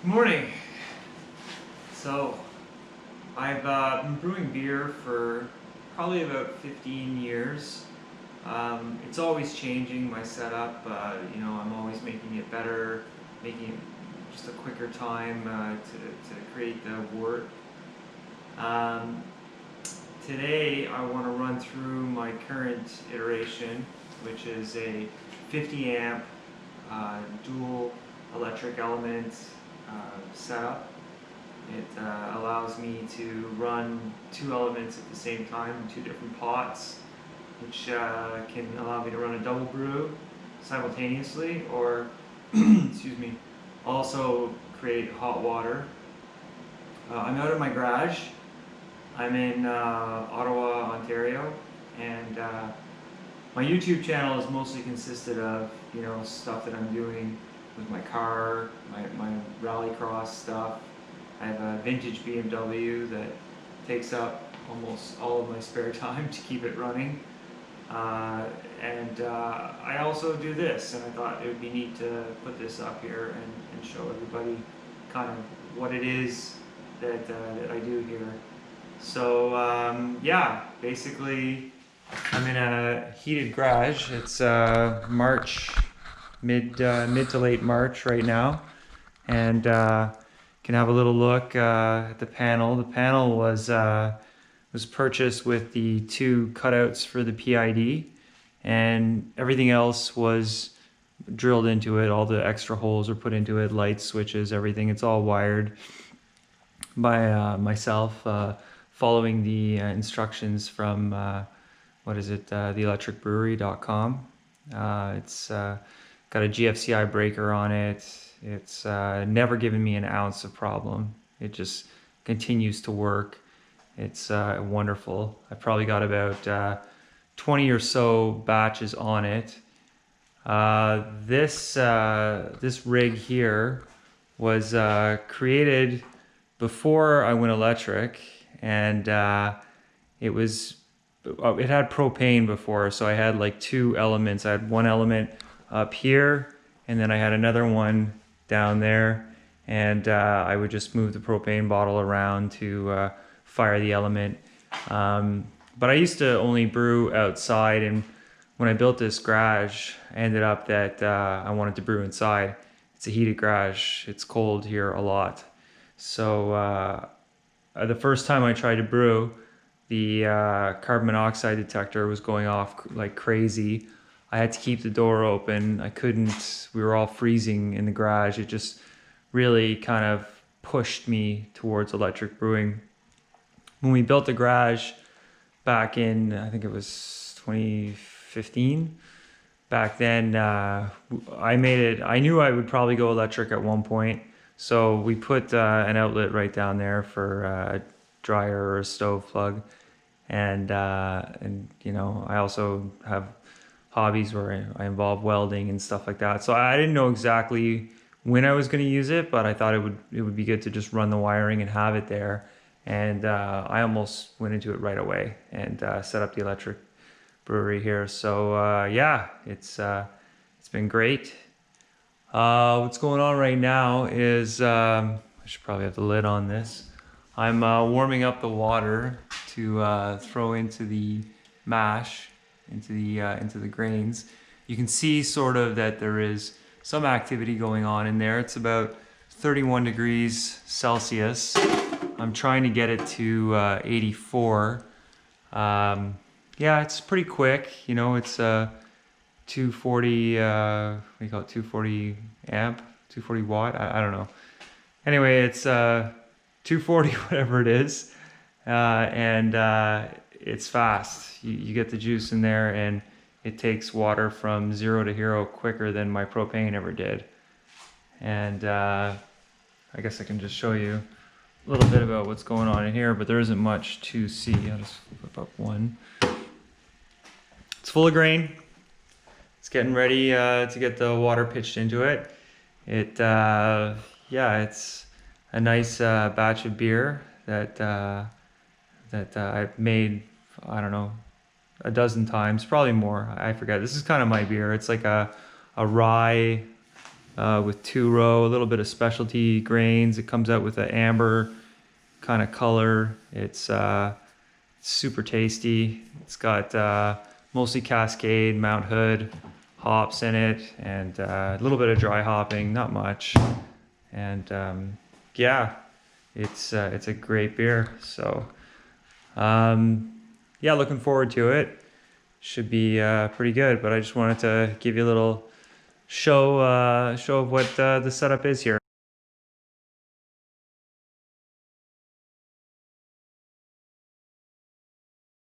Good morning. So, I've been brewing beer for probably about 15 years. It's always changing my setup. I'm always making it better, making it just a quicker time to create the wort. Um, Today, I want to run through my current iteration, which is a 50 amp dual electric element setup. It allows me to run two elements at the same time in two different pots, which can allow me to run a double brew simultaneously, or excuse me, also create hot water. I'm out of my garage. I'm in Ottawa, Ontario, and my YouTube channel is mostly consisted of stuff that I'm doing with my car, my rallycross stuff. I have a vintage BMW that takes up almost all of my spare time to keep it running. I also do this, and I thought it would be neat to put this up here and show everybody kind of what it is that I do here. So yeah, basically I'm in a heated garage. It's March, mid to late March right now, and can have a little look at the panel. The panel was purchased with the two cutouts for the PID, and everything else was drilled into it. All the extra holes are put into it, lights, switches, everything. It's all wired by myself, following the instructions from theelectricbrewery.com. It's got a GFCI breaker on it. It's never given me an ounce of problem. It just continues to work. It's wonderful. I've probably got about 20 or so batches on it. This rig here was created before I went electric, and it had propane before, so I had like two elements. I had one element up here, and then I had another one down there, and I would just move the propane bottle around to fire the element. But I used to only brew outside, and when I built this garage, I ended up that I wanted to brew inside. It's a heated garage. It's cold here a lot. So the first time I tried to brew, the carbon monoxide detector was going off like crazy. I had to keep the door open. I couldn't, we were all freezing in the garage. It just really kind of pushed me towards electric brewing. When we built the garage back in, I think it was 2015, back then, I knew I would probably go electric at one point. So we put an outlet right down there for a dryer or a stove plug. And I also have hobbies where I involve welding and stuff like that. So I didn't know exactly when I was going to use it, but I thought it would be good to just run the wiring and have it there. And I almost went into it right away and set up the electric brewery here. So yeah, it's been great. What's going on right now is I should probably have the lid on this. I'm warming up the water to throw into the mash, into the grains. You can see sort of that there is some activity going on in there. It's about 31 degrees Celsius. I'm trying to get it to 84. Yeah, it's pretty quick. It's 240, what do you call it, 240 amp, 240 watt, I don't know. Anyway, it's 240, whatever it is, and it's fast. You get the juice in there, and it takes water from 0 to hero quicker than my propane ever did. And I guess I can just show you a little bit about what's going on in here, but there isn't much to see. I'll just flip up one. It's full of grain. It's getting ready to get the water pitched into it. Yeah, it's a nice batch of beer that I've made, I don't know, a dozen times, probably more. I forget. This is kind of my beer. It's like a rye with 2 row, a little bit of specialty grains. It comes out with an amber kind of color. It's super tasty. It's got mostly Cascade, Mount Hood hops in it, and a little bit of dry hopping, not much. And yeah, it's a great beer. So yeah, looking forward to it. Should be pretty good. But I just wanted to give you a little show of what the setup is here.